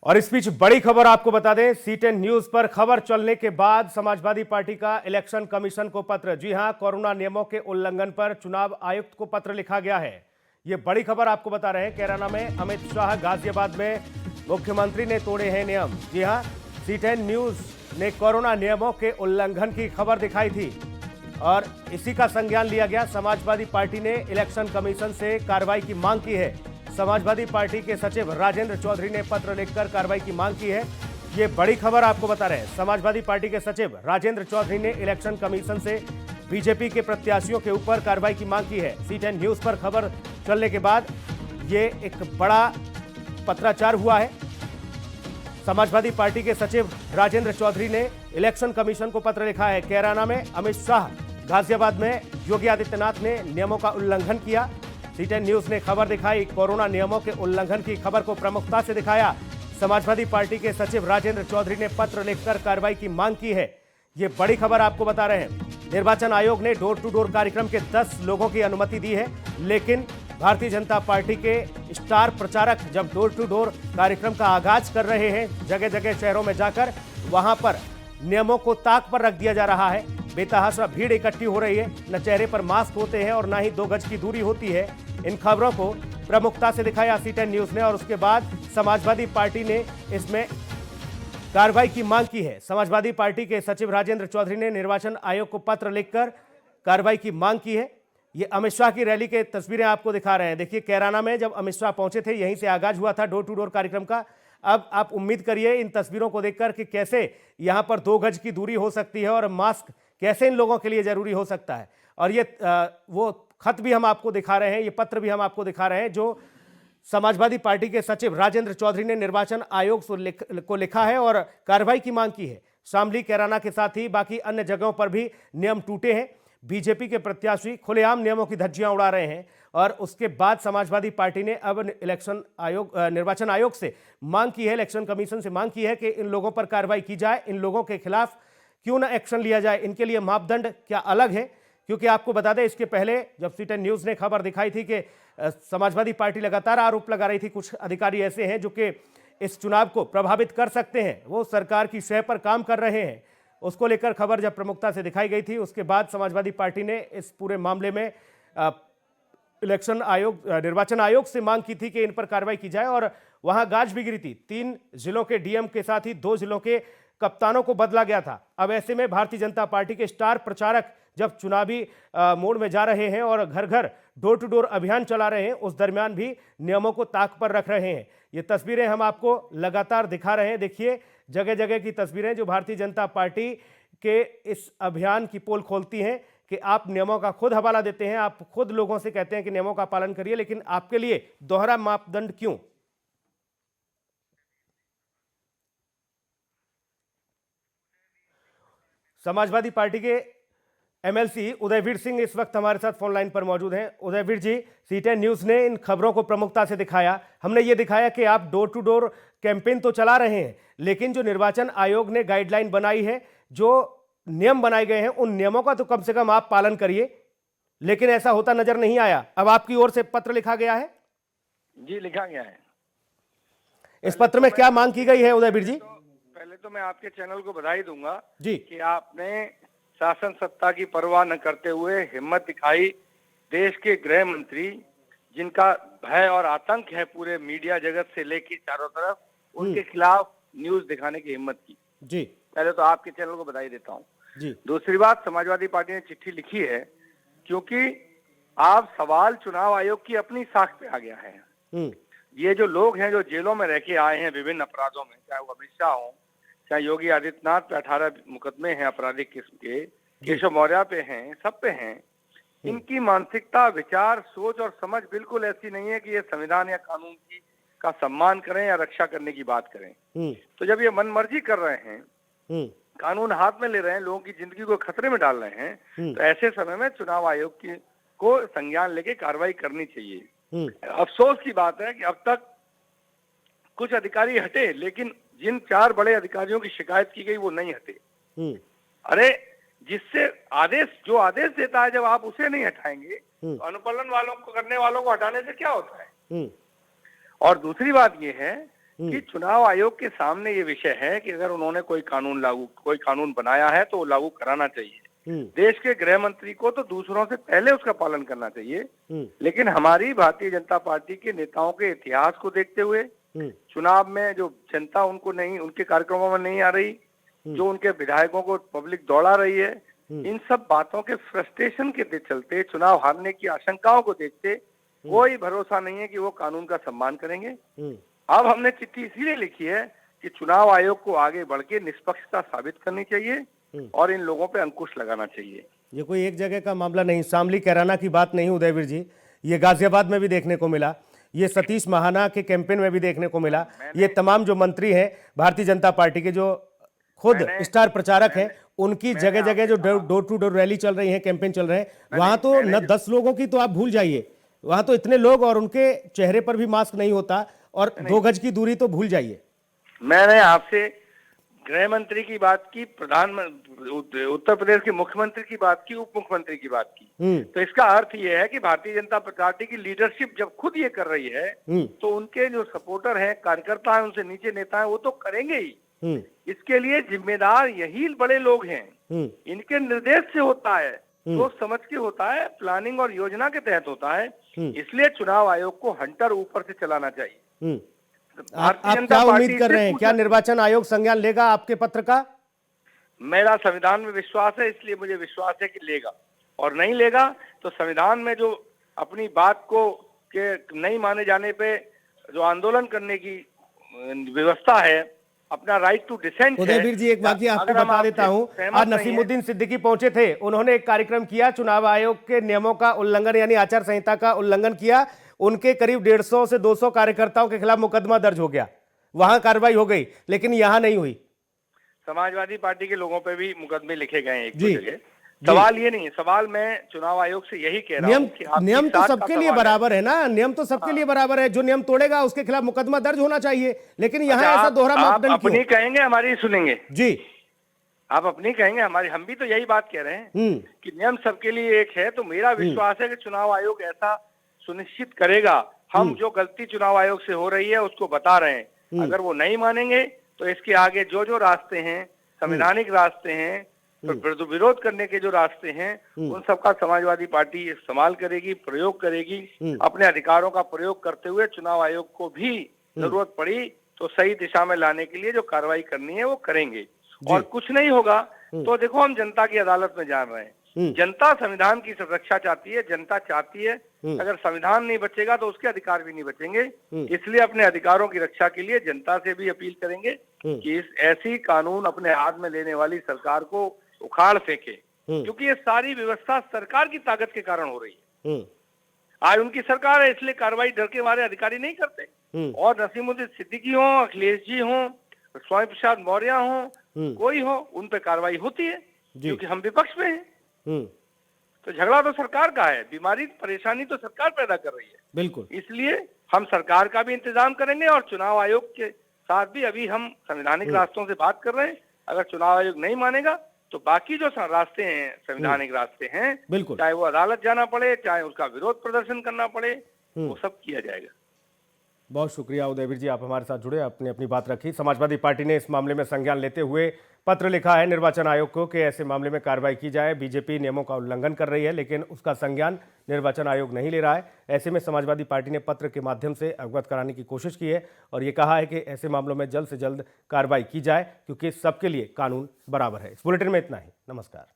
और इस बीच बड़ी खबर आपको बता दें, C10 न्यूज पर खबर चलने के बाद समाजवादी पार्टी का इलेक्शन कमीशन को पत्र, जी हां, कोरोना नियमों के उल्लंघन पर चुनाव आयुक्त को पत्र लिखा गया है। यह बड़ी खबर आपको बता रहे हैं। कैराना में अमित शाह, गाजियाबाद में मुख्यमंत्री ने तोड़े हैं नियम। जी हां, C10 न्यूज ने कोरोना नियमों के उल्लंघन की खबर दिखाई थी और इसी का संज्ञान लिया गया। समाजवादी पार्टी ने इलेक्शन कमीशन से कार्रवाई की मांग की है। समाजवादी पार्टी के सचिव राजेंद्र चौधरी ने पत्र लिखकर कार्रवाई की मांग की है। ये बड़ी खबर आपको बता रहे हैं। समाजवादी पार्टी के सचिव राजेंद्र चौधरी ने इलेक्शन कमीशन से बीजेपी के प्रत्याशियों के ऊपर कार्रवाई की मांग की है। C10 न्यूज पर खबर चलने के बाद ये एक बड़ा पत्राचार हुआ है। समाजवादी पार्टी के सचिव राजेंद्र चौधरी ने इलेक्शन कमीशन को पत्र लिखा है। कैराना में अमित शाह, गाजियाबाद में योगी आदित्यनाथ ने नियमों का उल्लंघन किया। C10 न्यूज ने खबर दिखाई, कोरोना नियमों के उल्लंघन की खबर को प्रमुखता से दिखाया। समाजवादी पार्टी के सचिव राजेंद्र चौधरी ने पत्र लिखकर कार्रवाई की मांग की है। ये बड़ी खबर आपको बता रहे हैं। निर्वाचन आयोग ने डोर टू डोर कार्यक्रम के 10 लोगों की अनुमति दी है, लेकिन भारतीय जनता पार्टी के स्टार प्रचारक जब डोर टू डोर कार्यक्रम का आगाज कर रहे हैं, जगह जगह शहरों में जाकर, वहां पर नियमों को ताक पर रख दिया जा रहा है। बेतहाशा भीड़ इकट्ठी हो रही है, न चेहरे पर मास्क होते हैं और ना ही 2 गज की दूरी होती है। इन खबरों को प्रमुखता से दिखाया C10 न्यूज ने और उसके बाद समाजवादी पार्टी ने इसमें कार्रवाई की मांग की है। समाजवादी पार्टी के सचिव राजेंद्र चौधरी ने निर्वाचन आयोग को पत्र लिखकर कार्रवाई की मांग की है। ये अमित शाह की रैली के तस्वीरें आपको दिखा रहे हैं। देखिए, कैराना में जब अमित शाह पहुंचे थे, यहीं से आगाज हुआ था डोर टू डोर कार्यक्रम का। अब आप उम्मीद करिए इन तस्वीरों को देखकर कि कैसे यहां पर 2 गज की दूरी हो सकती है और मास्क कैसे इन लोगों के लिए जरूरी हो सकता है। और ये वो खत भी हम आपको दिखा रहे हैं, ये पत्र भी हम आपको दिखा रहे हैं जो समाजवादी पार्टी के सचिव राजेंद्र चौधरी ने निर्वाचन आयोग को लिखा है और कार्रवाई की मांग की है। शामली, कैराना के साथ ही बाकी अन्य जगहों पर भी नियम टूटे हैं। बीजेपी के प्रत्याशी खुलेआम नियमों की धज्जियां उड़ा रहे हैं और उसके बाद समाजवादी पार्टी ने अब निर्वाचन आयोग से मांग की है, इलेक्शन कमीशन से मांग की है कि इन लोगों पर कार्रवाई की जाए। इन लोगों के खिलाफ क्यों ना एक्शन लिया जाए, इनके लिए मापदंड क्या अलग है? क्योंकि आपको बता दें, इसके पहले जब C10 न्यूज ने खबर दिखाई थी कि समाजवादी पार्टी लगातार आरोप लगा रही थी, कुछ अधिकारी ऐसे हैं जो कि इस चुनाव को प्रभावित कर सकते हैं, वो सरकार की शय पर काम कर रहे हैं, उसको लेकर खबर जब प्रमुखता से दिखाई गई थी, उसके बाद समाजवादी पार्टी ने इस पूरे मामले में निर्वाचन आयोग से मांग की थी कि इन पर कार्रवाई की जाए और वहां गाज भी गिरी थी। 3 जिलों के डीएम के साथ ही 2 जिलों के कप्तानों को बदला गया था। अब ऐसे में भारतीय जनता पार्टी के स्टार प्रचारक जब चुनावी मोड में जा रहे हैं और घर घर डोर टू डोर अभियान चला रहे हैं, उस दरमियान भी नियमों को ताक पर रख रहे हैं। ये तस्वीरें हम आपको लगातार दिखा रहे हैं। देखिए, जगह जगह की तस्वीरें जो भारतीय जनता पार्टी के इस अभियान की पोल खोलती हैं कि आप नियमों का खुद हवाला देते हैं, आप खुद लोगों से कहते हैं कि नियमों का पालन करिए, लेकिन आपके लिए दोहरा मापदंड क्यों? समाजवादी पार्टी के MLC उदयवीर सिंह इस वक्त हमारे साथ फोन लाइन पर मौजूद हैं। उदयवीर जी, C10 न्यूज ने इन खबरों को प्रमुखता से दिखाया। हमने ये दिखाया कि आप डोर टू डोर कैंपेन तो चला रहे हैं, लेकिन जो निर्वाचन आयोग ने गाइडलाइन बनाई है, जो नियम बनाए गए हैं, उन नियमों का तो कम से कम आप पालन करिए, लेकिन ऐसा होता नजर नहीं आया। अब आपकी ओर से पत्र लिखा गया है? जी, लिखा गया है। इस पत्र में क्या मांग की गई है उदयवीर जी? पहले तो मैं आपके चैनल को बधाई दूंगा जी कि आपने शासन सत्ता की परवाह न करते हुए हिम्मत दिखाई। देश के गृह मंत्री, जिनका भय और आतंक है पूरे मीडिया जगत से लेकर चारों तरफ, उनके खिलाफ न्यूज दिखाने की हिम्मत की। जी, पहले तो आपके चैनल को बधाई देता हूँ। जी, दूसरी बात, समाजवादी पार्टी ने चिट्ठी लिखी है क्योंकि आप सवाल चुनाव आयोग की अपनी साख पे आ गया है। ये जो लोग हैं जो जेलों में रह के आए हैं विभिन्न अपराधों में, चाहे वो अमित शाह हो, चाहे योगी आदित्यनाथ पे 18 मुकदमे हैं आपराधिक किस्म के, केशव मौर्य पे हैं, सब पे हैं। इनकी मानसिकता, विचार, सोच और समझ बिल्कुल ऐसी नहीं है कि ये संविधान या कानून की का सम्मान करें या रक्षा करने की बात करें। तो जब ये मनमर्जी कर रहे हैं, कानून हाथ में ले रहे हैं, लोगों की जिंदगी को खतरे में डाल रहे हैं, तो ऐसे समय में चुनाव आयोग को संज्ञान लेके कार्रवाई करनी चाहिए। अफसोस की बात है कि अब तक कुछ अधिकारी हटे, लेकिन जिन 4 बड़े अधिकारियों की शिकायत की गई वो नहीं हटे। अरे, जिससे जो आदेश देता है, जब आप उसे नहीं हटाएंगे तो अनुपालन वालों को करने वालों को हटाने से क्या होता है? और दूसरी बात ये है कि चुनाव आयोग के सामने ये विषय है कि अगर उन्होंने कोई कानून बनाया है तो वो लागू कराना चाहिए। देश के गृह मंत्री को तो दूसरों से पहले उसका पालन करना चाहिए। लेकिन हमारी भारतीय जनता पार्टी के नेताओं के इतिहास को देखते हुए चुनाव में जो जनता उनके कार्यक्रमों में नहीं आ रही, जो उनके विधायकों को पब्लिक दौड़ा रही है, इन सब बातों के फ्रस्ट्रेशन के चलते, चुनाव हारने की आशंकाओं को देखते कोई भरोसा नहीं है कि वो कानून का सम्मान करेंगे। अब हमने चिट्ठी इसीलिए लिखी है कि चुनाव आयोग को आगे बढ़ के निष्पक्षता साबित करनी चाहिए और इन लोगों पे अंकुश लगाना चाहिए। ये कोई एक जगह का मामला नहीं, शामली कैराना की बात नहीं उदयवीर जी, ये गाजियाबाद में भी देखने को मिला, ये सतीश महाना के कैंपेन में भी देखने को मिला। ये तमाम जो मंत्री हैं भारतीय जनता पार्टी के, जो खुद स्टार प्रचारक हैं, उनकी जगह जगह जो डोर टू डोर रैली चल रही है, कैंपेन चल रहे हैं, वहां तो न 10 लोगों की तो आप भूल जाइए, वहां तो इतने लोग और उनके चेहरे पर भी मास्क नहीं होता और 2 गज की दूरी तो भूल जाइए। मैंने आपसे गृह मंत्री की बात की, प्रधानमंत्री उत्तर प्रदेश के मुख्यमंत्री की बात की, उप मुख्यमंत्री की बात की, तो इसका अर्थ यह है कि भारतीय जनता पार्टी की लीडरशिप जब खुद ये कर रही है तो उनके जो सपोर्टर हैं, कार्यकर्ता हैं, उनसे नीचे नेता हैं, वो तो करेंगे ही। इसके लिए जिम्मेदार यही बड़े लोग हैं, इनके निर्देश से होता है, सोच समझ के होता है, प्लानिंग और योजना के तहत होता है। इसलिए चुनाव आयोग को हंटर ऊपर से चलाना चाहिए। आप क्या उम्मीद कर रहे हैं, क्या निर्वाचन आयोग संज्ञान लेगा आपके पत्र का? मेरा संविधान में विश्वास है, इसलिए मुझे विश्वास है कि लेगा, और नहीं लेगा तो संविधान में जो अपनी बात को के नहीं माने जाने पे जो आंदोलन करने की व्यवस्था है, अपना राइट टू डिसेंट है। उदयवीर जी, एक वाकया आपको बता देता हूं, आज नसीमुद्दीन सिद्दीकी पहुंचे थे, उन्होंने एक कार्यक्रम किया, चुनाव आयोग के नियमों का उल्लंघन यानी आचार संहिता का उल्लंघन किया, उनके करीब 150 से 200 कार्यकर्ताओं के खिलाफ मुकदमा दर्ज हो गया, वहां कार्रवाई हो गई, लेकिन यहां नहीं हुई। समाजवादी पार्टी के लोगों पे भी मुकदमे लिखे गए हैं एक जगह। सवाल ये नहीं है, सवाल मैं चुनाव आयोग से यही कह रहा हूं कि नियम तो सबके लिए बराबर है ना, नियम तो सबके लिए बराबर है, जो नियम तोड़ेगा उसके खिलाफ मुकदमा दर्ज होना चाहिए, लेकिन यहाँ ऐसा दोहरा मापदंड क्यों? अपनी कहेंगे, हमारी सुनेंगे जी, आप अपनी कहेंगे, हमारी, हम भी तो यही बात कह रहे हैं कि नियम सबके लिए एक है। तो मेरा विश्वास है कि चुनाव आयोग ऐसा सुनिश्चित करेगा। हम जो गलती चुनाव आयोग से हो रही है उसको बता रहे हैं, अगर वो नहीं मानेंगे तो इसके आगे जो जो रास्ते हैं, संवैधानिक रास्ते हैं, तो विरोध करने के जो रास्ते हैं, उन सबका समाजवादी पार्टी इस्तेमाल करेगी, प्रयोग करेगी। अपने अधिकारों का प्रयोग करते हुए चुनाव आयोग को भी जरूरत पड़ी तो सही दिशा में लाने के लिए जो कार्रवाई करनी है वो करेंगे। और कुछ नहीं होगा तो देखो, हम जनता की अदालत में जान रहे हैं, जनता संविधान की रक्षा चाहती है, जनता चाहती है अगर संविधान नहीं बचेगा तो उसके अधिकार भी नहीं बचेंगे। इसलिए अपने अधिकारों की रक्षा के लिए जनता से भी अपील करेंगे कि इस ऐसी कानून अपने हाथ में लेने वाली सरकार को उखाड़ फेंके, क्योंकि ये सारी व्यवस्था सरकार की ताकत के कारण हो रही है। आज उनकी सरकार है, इसलिए कार्रवाई डर के मारे अधिकारी नहीं करते। और नसीमुद्दीन सिद्दीकी हो, अखिलेश जी हो, स्वामी प्रसाद मौर्य हो, कोई हो, उन पे कार्रवाई होती है क्योंकि हम विपक्ष में हैं। तो झगड़ा तो सरकार का है, बीमारी परेशानी तो सरकार पैदा कर रही है। बिल्कुल, इसलिए हम सरकार का भी इंतजाम करेंगे और चुनाव आयोग के साथ भी अभी हम संवैधानिक रास्तों से बात कर रहे हैं। अगर चुनाव आयोग नहीं मानेगा तो बाकी जो रास्ते हैं, संवैधानिक रास्ते हैं, बिल्कुल, चाहे वो अदालत जाना पड़े, चाहे उसका विरोध प्रदर्शन करना पड़े, वो सब किया जाएगा। बहुत शुक्रिया उदयवीर जी, आप हमारे साथ जुड़े, आपने अपनी बात रखी। समाजवादी पार्टी ने इस मामले में संज्ञान लेते हुए पत्र लिखा है निर्वाचन आयोग को कि ऐसे मामले में कार्रवाई की जाए। बीजेपी नियमों का उल्लंघन कर रही है, लेकिन उसका संज्ञान निर्वाचन आयोग नहीं ले रहा है। ऐसे में समाजवादी पार्टी ने पत्र के माध्यम से अवगत कराने की कोशिश की है और ये कहा है कि ऐसे मामलों में जल्द से जल्द कार्रवाई की जाए, क्योंकि सबके लिए कानून बराबर है। इस बुलेटिन में इतना ही। नमस्कार।